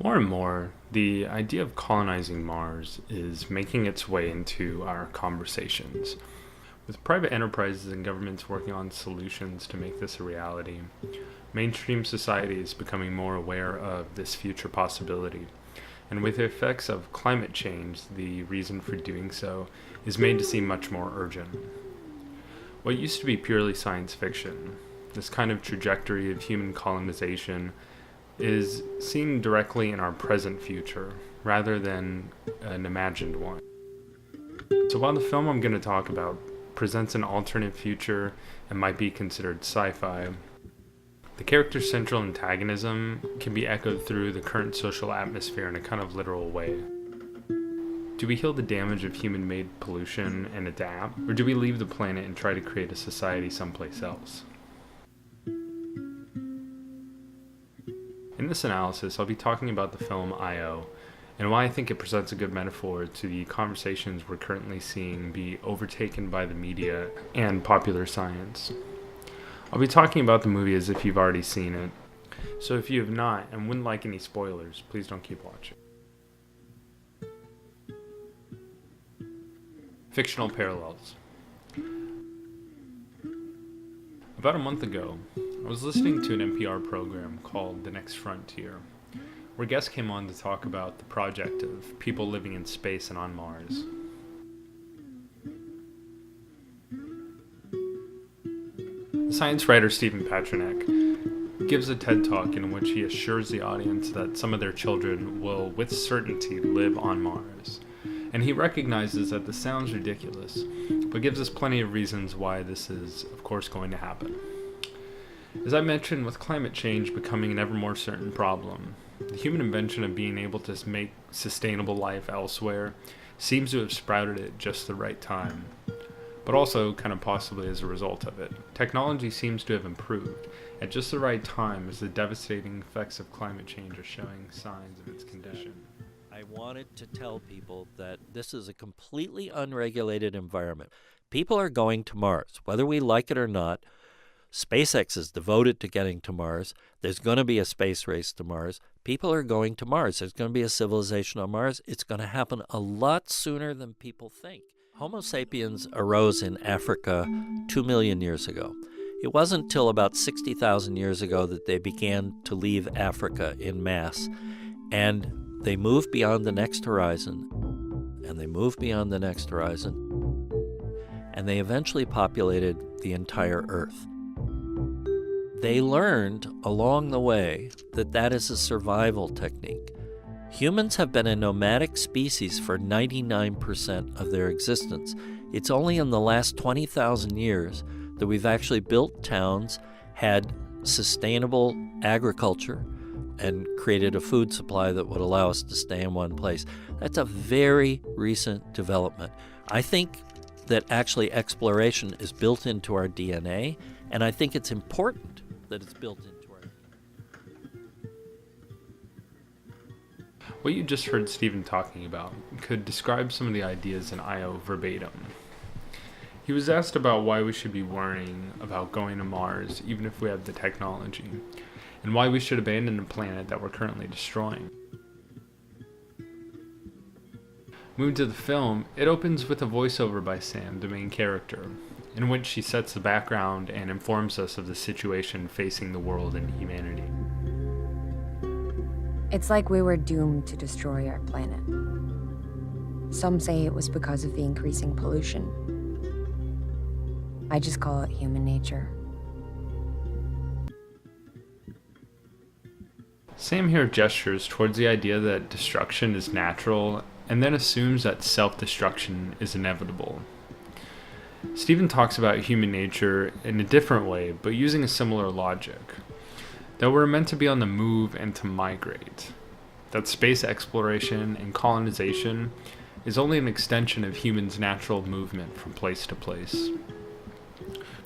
More and more, the idea of colonizing Mars is making its way into our conversations. With private enterprises and governments working on solutions to make this a reality, mainstream society is becoming more aware of this future possibility. And with the effects of climate change, the reason for doing so is made to seem much more urgent. What used to be purely science fiction, this kind of trajectory of human colonization, is seen directly in our present future rather than an imagined one. So while the film I'm going to talk about presents an alternate future and might be considered sci-fi, the character's central antagonism can be echoed through the current social atmosphere in a kind of literal way. Do we heal the damage of human-made pollution and adapt, or do we leave the planet and try to create a society someplace else? In this analysis, I'll be talking about the film I.O., and why I think it presents a good metaphor to the conversations we're currently seeing be overtaken by the media and popular science. I'll be talking about the movie as if you've already seen it, so if you have not and wouldn't like any spoilers, please don't keep watching. Fictional parallels. About a month ago, I was listening to an NPR program called The Next Frontier, where guests came on to talk about the project of people living in space and on Mars. The science writer Stephen Patrick gives a TED Talk in which he assures the audience that some of their children will with certainty live on Mars. And he recognizes that this sounds ridiculous, but gives us plenty of reasons why this is, of course, going to happen. As I mentioned, with climate change becoming an ever more certain problem, the human invention of being able to make sustainable life elsewhere seems to have sprouted at just the right time, but also kind of possibly as a result of it. Technology seems to have improved at just the right time as the devastating effects of climate change are showing signs of its condition. I wanted to tell people that this is a completely unregulated environment. People are going to Mars, whether we like it or not. SpaceX is devoted to getting to Mars. There's going to be a space race to Mars. People are going to Mars. There's going to be a civilization on Mars. It's going to happen a lot sooner than people think. Homo sapiens arose in Africa 2 million years ago. It wasn't until about 60,000 years ago that they began to leave Africa in mass. And they moved beyond the next horizon, and they moved beyond the next horizon, and they eventually populated the entire Earth. They learned along the way that that is a survival technique. Humans have been a nomadic species for 99% of their existence. It's only in the last 20,000 years that we've actually built towns, had sustainable agriculture, and created a food supply that would allow us to stay in one place. That's a very recent development. I think that actually exploration is built into our DNA, and I think it's important that it's built into our DNA. What you just heard Stephen talking about could describe some of the ideas in I.O. verbatim. He was asked about why we should be worrying about going to Mars even if we have the technology, and why we should abandon the planet that we're currently destroying. Moving to the film, it opens with a voiceover by Sam, the main character, in which she sets the background and informs us of the situation facing the world and humanity. It's like we were doomed to destroy our planet. Some say it was because of the increasing pollution. I just call it human nature. Sam here gestures towards the idea that destruction is natural and then assumes that self-destruction is inevitable. Stephen talks about human nature in a different way, but using a similar logic. That we're meant to be on the move and to migrate. That space exploration and colonization is only an extension of humans' natural movement from place to place.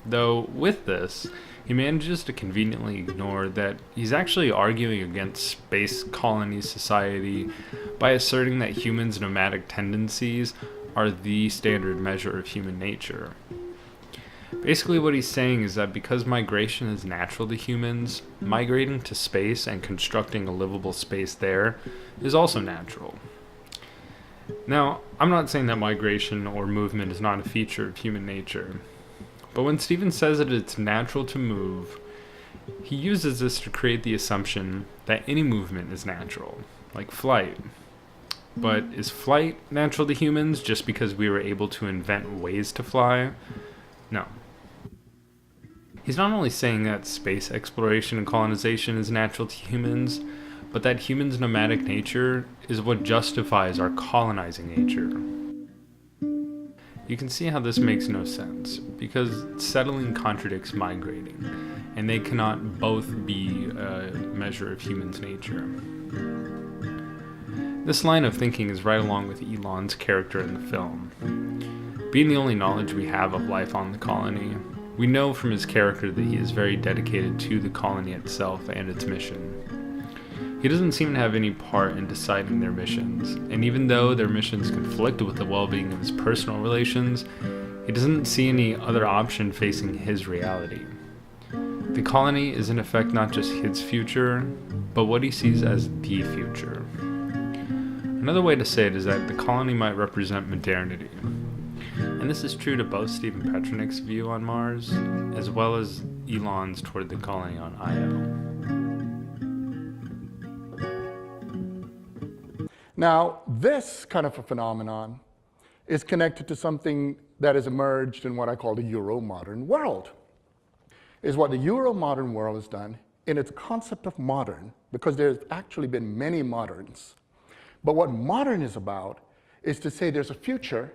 Though, with this, he manages to conveniently ignore that he's actually arguing against space colony society by asserting that humans' nomadic tendencies are the standard measure of human nature. Basically, what he's saying is that because migration is natural to humans, migrating to space and constructing a livable space there is also natural. Now, I'm not saying that migration or movement is not a feature of human nature, but when Stephen says that it's natural to move, he uses this to create the assumption that any movement is natural, like flight. But is flight natural to humans just because we were able to invent ways to fly? No. He's not only saying that space exploration and colonization is natural to humans, but that humans' nomadic nature is what justifies our colonizing nature. You can see how this makes no sense, because settling contradicts migrating, and they cannot both be a measure of humans' nature. This line of thinking is right along with Elon's character in the film. Being the only knowledge we have of life on the colony, we know from his character that he is very dedicated to the colony itself and its mission. He doesn't seem to have any part in deciding their missions, and even though their missions conflict with the well-being of his personal relations, he doesn't see any other option facing his reality. The colony is in effect not just his future, but what he sees as the future. Another way to say it is that the colony might represent modernity. And this is true to both Stephen Petronick's view on Mars, as well as Elon's toward the colony on Io. Now, this kind of a phenomenon is connected to something that has emerged in what I call the Euro-modern world. Is what the Euro-modern world has done in its concept of modern, because there's actually been many moderns. But what modern is about is to say there's a future,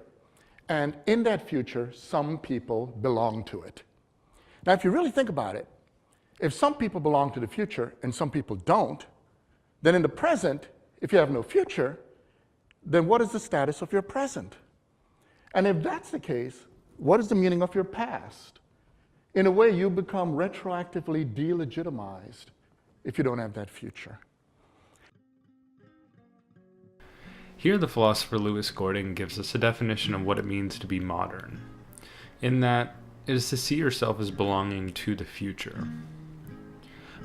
and in that future, some people belong to it. Now, if you really think about it, if some people belong to the future and some people don't, then in the present, if you have no future, then what is the status of your present? And if that's the case, what is the meaning of your past? In a way, you become retroactively delegitimized if you don't have that future. Here, the philosopher Lewis Gordon gives us a definition of what it means to be modern, in that it is to see yourself as belonging to the future.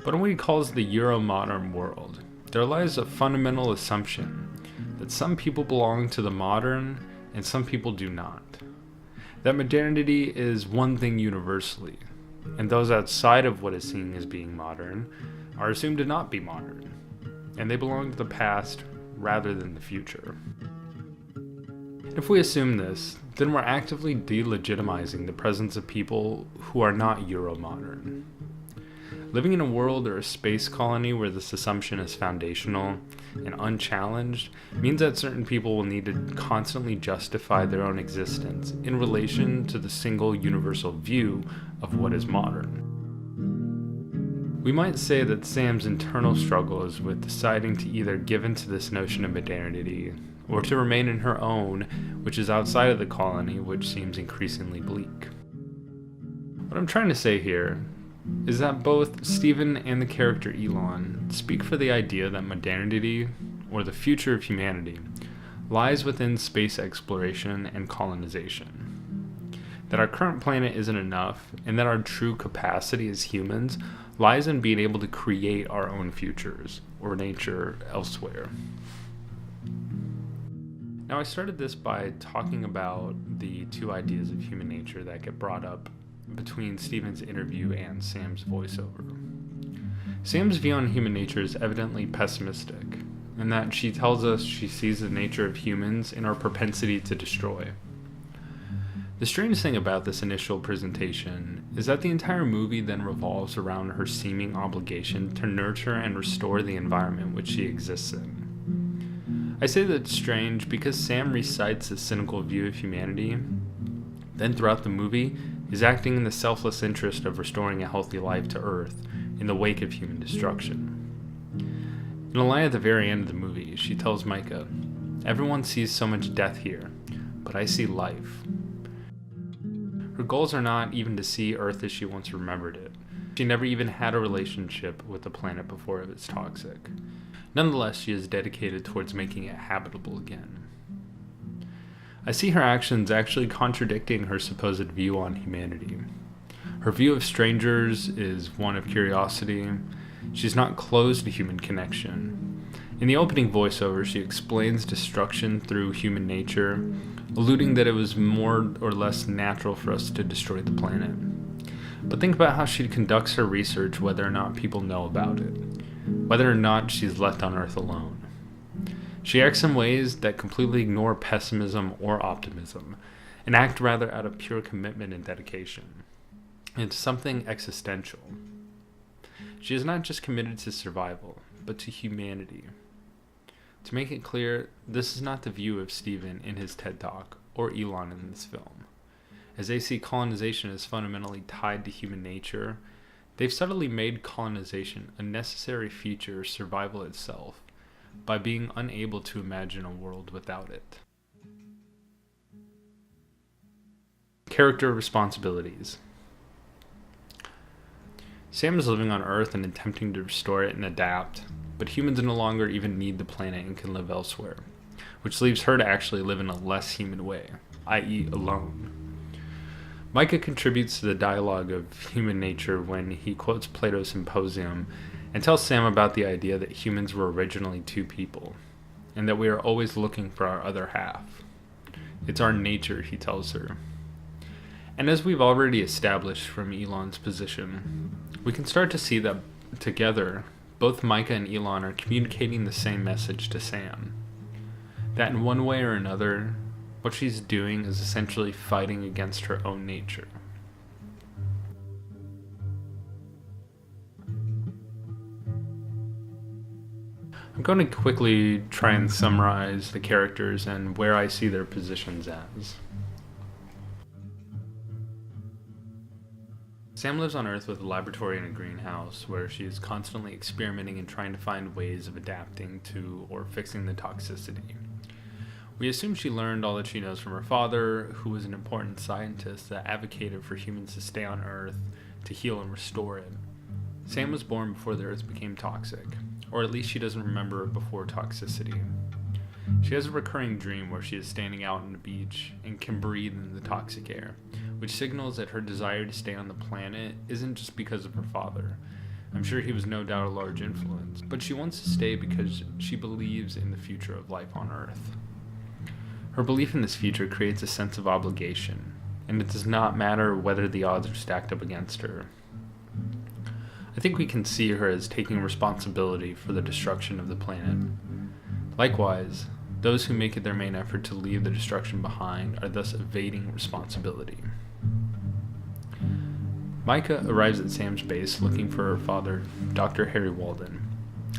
But in what he calls the Euro-modern world, there lies a fundamental assumption that some people belong to the modern and some people do not. That modernity is one thing universally, and those outside of what is seen as being modern are assumed to not be modern, and they belong to the past rather than the future. If we assume this, then we're actively delegitimizing the presence of people who are not Euro-modern. Living in a world or a space colony where this assumption is foundational and unchallenged means that certain people will need to constantly justify their own existence in relation to the single universal view of what is modern. We might say that Sam's internal struggle is with deciding to either give in to this notion of modernity or to remain in her own, which is outside of the colony, which seems increasingly bleak. What I'm trying to say here is that both Stephen and the character Elon speak for the idea that modernity, or the future of humanity, lies within space exploration and colonization. That our current planet isn't enough, and that our true capacity as humans lies in being able to create our own futures, or nature elsewhere. Now, I started this by talking about the two ideas of human nature that get brought up between Stephen's interview and Sam's voiceover. Sam's view on human nature is evidently pessimistic, in that she tells us she sees the nature of humans in our propensity to destroy. The strange thing about this initial presentation is that the entire movie then revolves around her seeming obligation to nurture and restore the environment which she exists in. I say that it's strange because Sam recites a cynical view of humanity, then throughout the movie is acting in the selfless interest of restoring a healthy life to Earth in the wake of human destruction. In a line at the very end of the movie, she tells Micah, "Everyone sees so much death here, but I see life." Her goals are not even to see Earth as she once remembered it. She never even had a relationship with the planet before it was toxic. Nonetheless, she is dedicated towards making it habitable again. I see her actions actually contradicting her supposed view on humanity. Her view of strangers is one of curiosity. She's not closed to human connection. In the opening voiceover, she explains destruction through human nature, alluding that it was more or less natural for us to destroy the planet. But think about how she conducts her research, whether or not people know about it, whether or not she's left on Earth alone. She acts in ways that completely ignore pessimism or optimism, and act rather out of pure commitment and dedication. It's something existential. She is not just committed to survival, but to humanity. To make it clear, this is not the view of Stephen in his TED Talk, or Elon in this film. As they see colonization as fundamentally tied to human nature, they've subtly made colonization a necessary feature of survival itself, by being unable to imagine a world without it. Character responsibilities. Sam is living on Earth and attempting to restore it and adapt, but humans no longer even need the planet and can live elsewhere, which leaves her to actually live in a less human way, i.e. alone. Micah contributes to the dialogue of human nature when he quotes Plato's Symposium and tells Sam about the idea that humans were originally two people, and that we are always looking for our other half. It's our nature, he tells her. And as we've already established from Elon's position, we can start to see that together, both Micah and Elon are communicating the same message to Sam. That in one way or another, what she's doing is essentially fighting against her own nature. I'm going to quickly try and summarize the characters and where I see their positions as. Sam lives on Earth with a laboratory and a greenhouse where she is constantly experimenting and trying to find ways of adapting to or fixing the toxicity. We assume she learned all that she knows from her father, who was an important scientist that advocated for humans to stay on Earth to heal and restore it. Sam was born before the Earth became toxic, or at least she doesn't remember it before toxicity. She has a recurring dream where she is standing out on the beach and can breathe in the toxic air, which signals that her desire to stay on the planet isn't just because of her father. I'm sure he was no doubt a large influence, but she wants to stay because she believes in the future of life on Earth. Her belief in this future creates a sense of obligation, and it does not matter whether the odds are stacked up against her. I think we can see her as taking responsibility for the destruction of the planet. Likewise, those who make it their main effort to leave the destruction behind are thus evading responsibility. Micah arrives at Sam's base looking for her father, Dr. Harry Walden,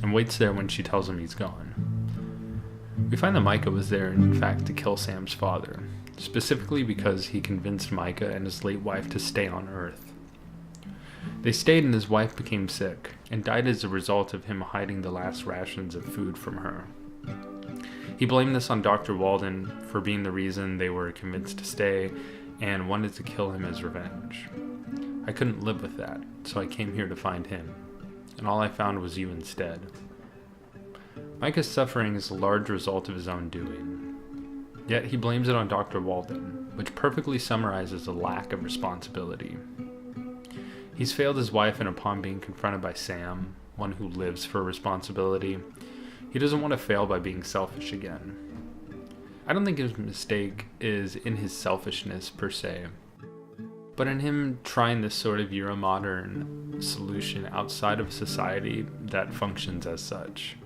and waits there when she tells him he's gone. We find that Micah was there, in fact, to kill Sam's father, specifically because he convinced Micah and his late wife to stay on Earth. They stayed and his wife became sick, and died as a result of him hiding the last rations of food from her. He blamed this on Dr. Walden for being the reason they were convinced to stay, and wanted to kill him as revenge. I couldn't live with that, so I came here to find him, and all I found was you instead. Micah's suffering is a large result of his own doing. Yet he blames it on Dr. Walden, which perfectly summarizes a lack of responsibility. He's failed his wife, and upon being confronted by Sam, one who lives for responsibility, he doesn't want to fail by being selfish again. I don't think his mistake is in his selfishness per se, but in him trying this sort of Euromodern solution outside of a society that functions as such.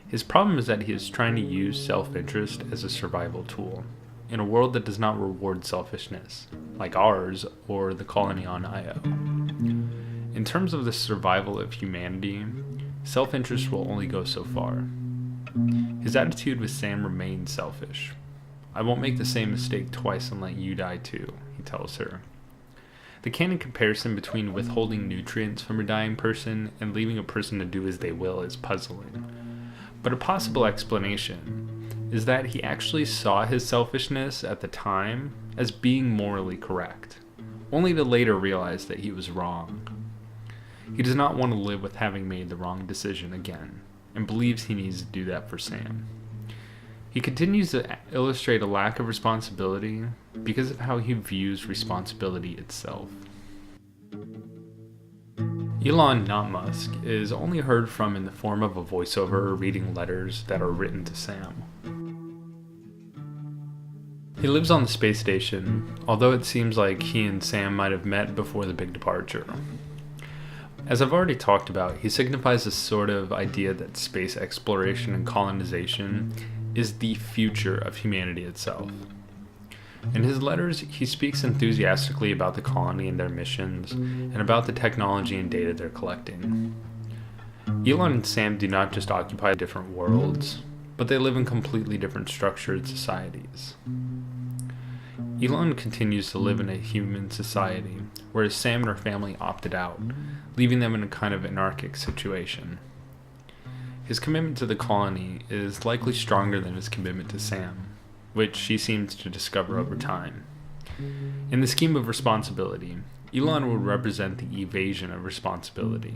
His problem is that he is trying to use self-interest as a survival tool in a world that does not reward selfishness, like ours or the colony on Io. In terms of the survival of humanity, self-interest will only go so far. His attitude with Sam remains selfish. I won't make the same mistake twice and let you die too, he tells her. The canon comparison between withholding nutrients from a dying person and leaving a person to do as they will is puzzling. But a possible explanation is that he actually saw his selfishness at the time as being morally correct, only to later realize that he was wrong. He does not want to live with having made the wrong decision again, and believes he needs to do that for Sam. He continues to illustrate a lack of responsibility because of how he views responsibility itself. Elon, not Musk, is only heard from in the form of a voiceover or reading letters that are written to Sam. He lives on the space station, although it seems like he and Sam might have met before the big departure. As I've already talked about, he signifies a sort of idea that space exploration and colonization is the future of humanity itself. In his letters, he speaks enthusiastically about the colony and their missions, and about the technology and data they're collecting. Elon and Sam do not just occupy different worlds, but they live in completely different structured societies. Elon continues to live in a human society, whereas Sam and her family opted out, leaving them in a kind of anarchic situation. His commitment to the colony is likely stronger than his commitment to Sam, which she seems to discover over time. In the scheme of responsibility, Elon would represent the evasion of responsibility,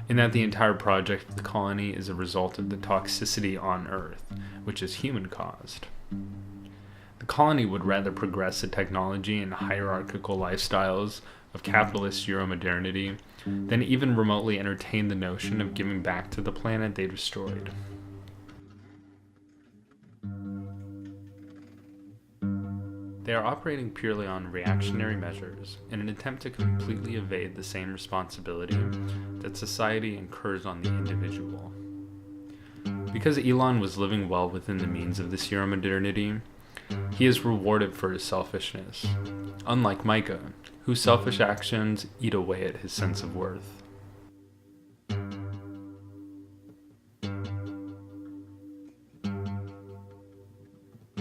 in that the entire project of the colony is a result of the toxicity on Earth, which is human-caused. The colony would rather progress the technology and hierarchical lifestyles of capitalist Euromodernity than even remotely entertain the notion of giving back to the planet they destroyed. They are operating purely on reactionary measures in an attempt to completely evade the same responsibility that society incurs on the individual. Because Elon was living well within the means of this Euromodernity, he is rewarded for his selfishness, unlike Micah, whose selfish actions eat away at his sense of worth.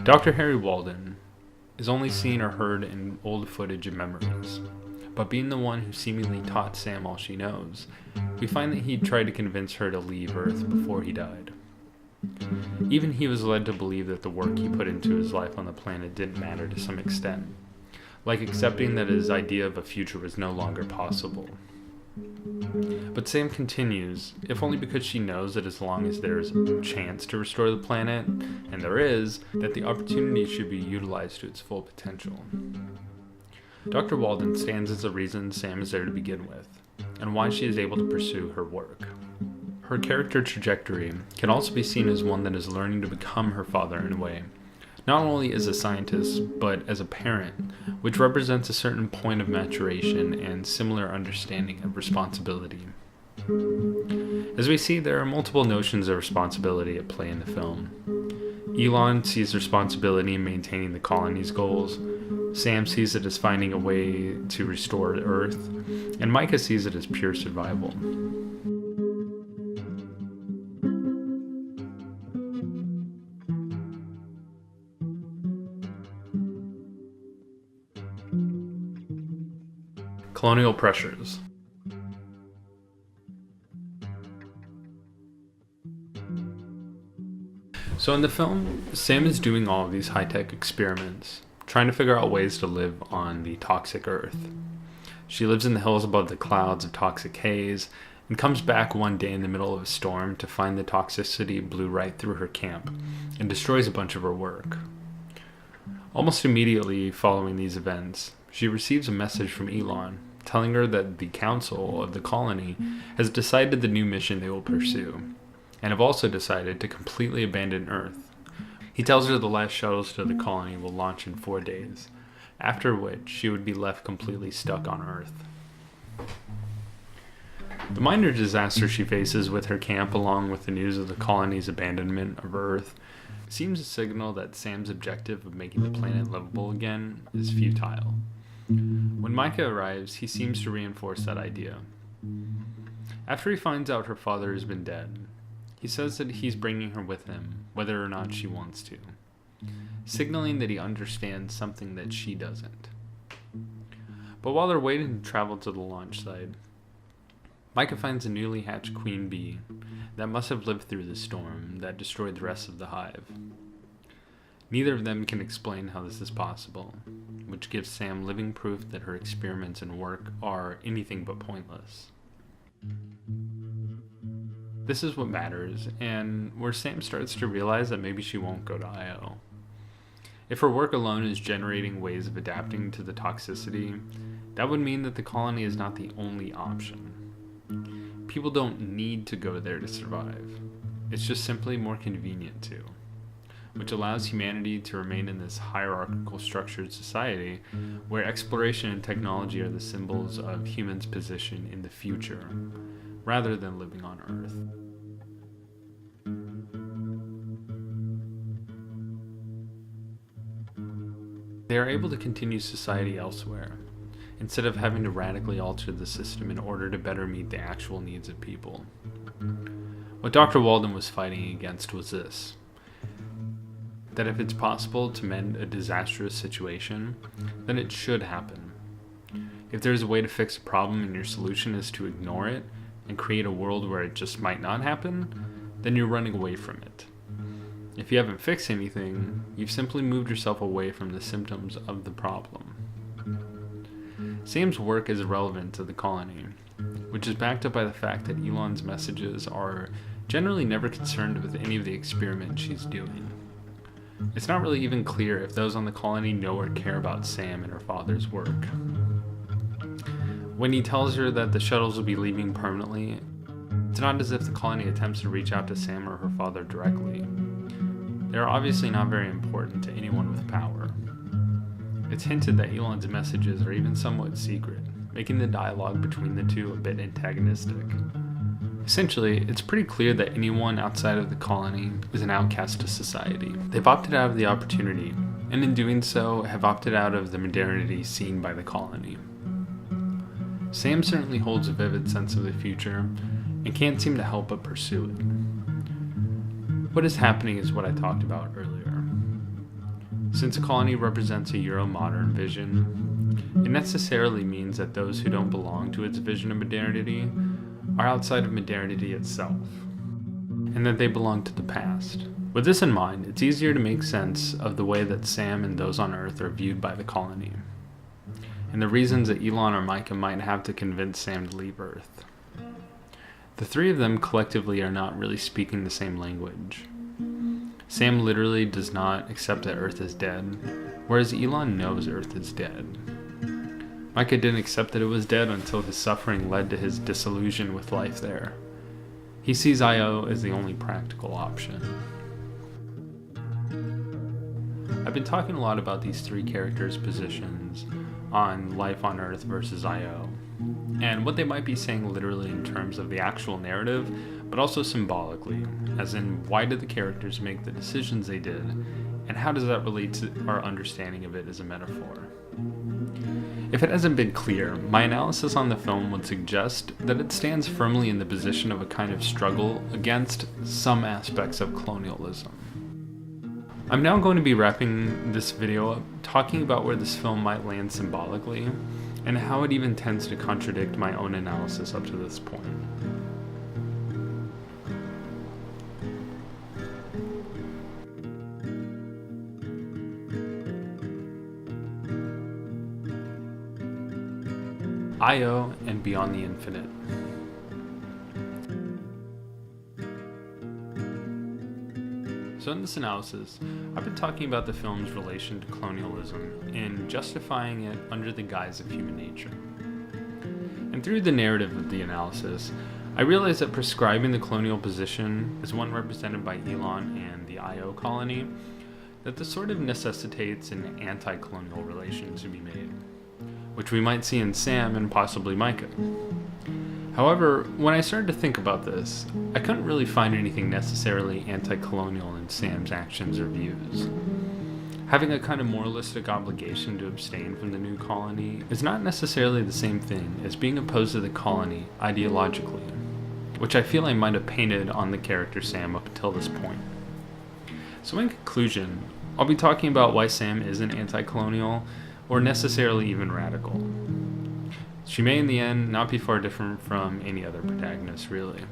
Dr. Harry Walden is only seen or heard in old footage and memories, but being the one who seemingly taught Sam all she knows, we find that he tried to convince her to leave Earth before he died. Even he was led to believe that the work he put into his life on the planet didn't matter to some extent, like accepting that his idea of a future was no longer possible. But Sam continues, if only because she knows that as long as there is a chance to restore the planet, and there is, that the opportunity should be utilized to its full potential. Dr. Walden stands as the reason Sam is there to begin with, and why she is able to pursue her work. Her character trajectory can also be seen as one that is learning to become her father in a way, not only as a scientist, but as a parent, which represents a certain point of maturation and similar understanding of responsibility. As we see, there are multiple notions of responsibility at play in the film. Elon sees responsibility in maintaining the colony's goals, Sam sees it as finding a way to restore Earth, and Micah sees it as pure survival. Colonial pressures. So in the film, Sam is doing all of these high-tech experiments, trying to figure out ways to live on the toxic Earth. She lives in the hills above the clouds of toxic haze, and comes back one day in the middle of a storm to find the toxicity blew right through her camp, and destroys a bunch of her work. Almost immediately following these events, she receives a message from Elon, telling her that the council of the colony has decided the new mission they will pursue, and have also decided to completely abandon Earth. He tells her the last shuttles to the colony will launch in 4 days, after which she would be left completely stuck on Earth. The minor disaster she faces with her camp, along with the news of the colony's abandonment of Earth, seems a signal that Sam's objective of making the planet livable again is futile. When Micah arrives, he seems to reinforce that idea. After he finds out her father has been dead, he says that he's bringing her with him, whether or not she wants to, signaling that he understands something that she doesn't. But while they're waiting to travel to the launch site, Micah finds a newly hatched queen bee that must have lived through the storm that destroyed the rest of the hive. Neither of them can explain how this is possible, which gives Sam living proof that her experiments and work are anything but pointless. This is what matters, and where Sam starts to realize that maybe she won't go to IO. If her work alone is generating ways of adapting to the toxicity, that would mean that the colony is not the only option. People don't need to go there to survive. It's just simply more convenient to, which allows humanity to remain in this hierarchical structured society where exploration and technology are the symbols of humans' position in the future, rather than living on Earth. They are able to continue society elsewhere, instead of having to radically alter the system in order to better meet the actual needs of people. What Dr. Walden was fighting against was this: that if it's possible to mend a disastrous situation, then it should happen. If there's a way to fix a problem and your solution is to ignore it and create a world where it just might not happen, then you're running away from it. If you haven't fixed anything, you've simply moved yourself away from the symptoms of the problem. Sam's work is irrelevant to the colony, which is backed up by the fact that Elon's messages are generally never concerned with any of the experiments she's doing. It's not really even clear if those on the colony know or care about Sam and her father's work. When he tells her that the shuttles will be leaving permanently, it's not as if the colony attempts to reach out to Sam or her father directly. They are obviously not very important to anyone with power. It's hinted that Elon's messages are even somewhat secret, making the dialogue between the two a bit antagonistic. Essentially, it's pretty clear that anyone outside of the colony is an outcast to society. They've opted out of the opportunity, and in doing so, have opted out of the modernity seen by the colony. Sam certainly holds a vivid sense of the future, and can't seem to help but pursue it. What is happening is what I talked about earlier. Since a colony represents a Euro-modern vision, it necessarily means that those who don't belong to its vision of modernity are outside of modernity itself, and that they belong to the past. With this in mind, it's easier to make sense of the way that Sam and those on Earth are viewed by the colony, and the reasons that Elon or Micah might have to convince Sam to leave Earth. The three of them collectively are not really speaking the same language. Sam literally does not accept that Earth is dead, whereas Elon knows Earth is dead. Micah didn't accept that it was dead until his suffering led to his disillusion with life there. He sees Io as the only practical option. I've been talking a lot about these three characters' positions on life on Earth versus Io, and what they might be saying literally in terms of the actual narrative, but also symbolically, as in why did the characters make the decisions they did, and how does that relate to our understanding of it as a metaphor? If it hasn't been clear, my analysis on the film would suggest that it stands firmly in the position of a kind of struggle against some aspects of colonialism. I'm now going to be wrapping this video up, talking about where this film might land symbolically, and how it even tends to contradict my own analysis up to this point. Io and Beyond the Infinite. So in this analysis, I've been talking about the film's relation to colonialism and justifying it under the guise of human nature. And through the narrative of the analysis, I realized that prescribing the colonial position as one represented by Elon and the Io colony, that this sort of necessitates an anti-colonial relation to be made, which we might see in Sam and possibly Micah. However, when I started to think about this, I couldn't really find anything necessarily anti-colonial in Sam's actions or views. Having a kind of moralistic obligation to abstain from the new colony is not necessarily the same thing as being opposed to the colony ideologically, which I feel I might have painted on the character Sam up until this point. So in conclusion, I'll be talking about why Sam isn't anti-colonial, or necessarily even radical. She may in the end not be far different from any other protagonist, really.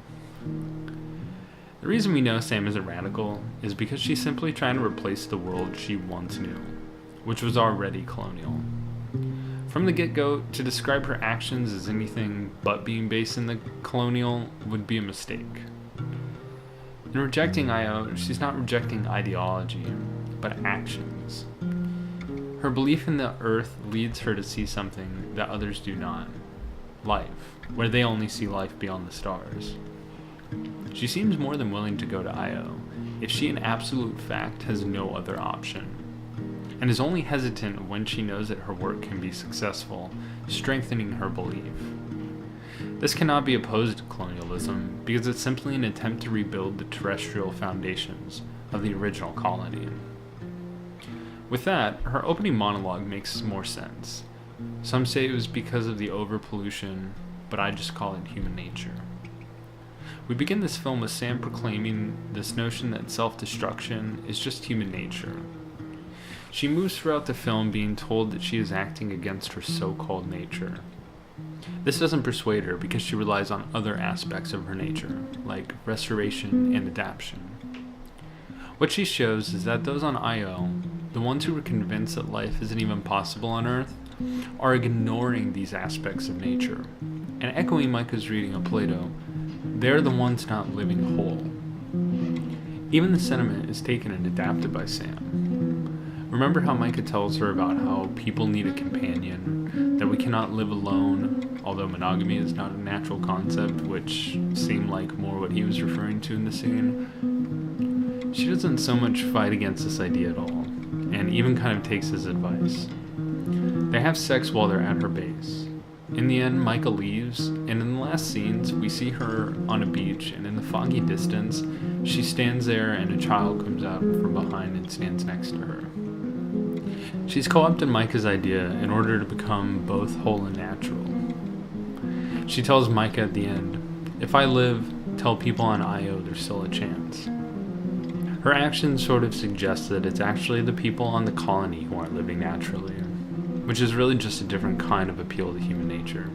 The reason we know Sam isn't radical is because she's simply trying to replace the world she once knew, which was already colonial. From the get-go, to describe her actions as anything but being based in the colonial would be a mistake. In rejecting Io, she's not rejecting ideology, but actions. Her belief in the Earth leads her to see something that others do not, life, where they only see life beyond the stars. She seems more than willing to go to Io if she in absolute fact has no other option, and is only hesitant when she knows that her work can be successful, strengthening her belief. This cannot be opposed to colonialism because it's simply an attempt to rebuild the terrestrial foundations of the original colony. With that, her opening monologue makes more sense. Some say it was because of the overpollution, but I just call it human nature. We begin this film with Sam proclaiming this notion that self-destruction is just human nature. She moves throughout the film being told that she is acting against her so-called nature. This doesn't persuade her because she relies on other aspects of her nature, like restoration and adaptation. What she shows is that those on Io, the ones who were convinced that life isn't even possible on Earth, are ignoring these aspects of nature. And echoing Micah's reading of Plato, they're the ones not living whole. Even the sentiment is taken and adapted by Sam. Remember how Micah tells her about how people need a companion, that we cannot live alone, although monogamy is not a natural concept, which seemed like more what he was referring to in the scene? She doesn't so much fight against this idea at all, and even kind of takes his advice. They have sex while they're at her base. In the end, Micah leaves, and in the last scenes, we see her on a beach, and in the foggy distance, she stands there and a child comes out from behind and stands next to her. She's co-opted Micah's idea in order to become both whole and natural. She tells Micah at the end, "If I live, tell people on Io there's still a chance." Her actions sort of suggest that it's actually the people on the colony who aren't living naturally, which is really just a different kind of appeal to human nature.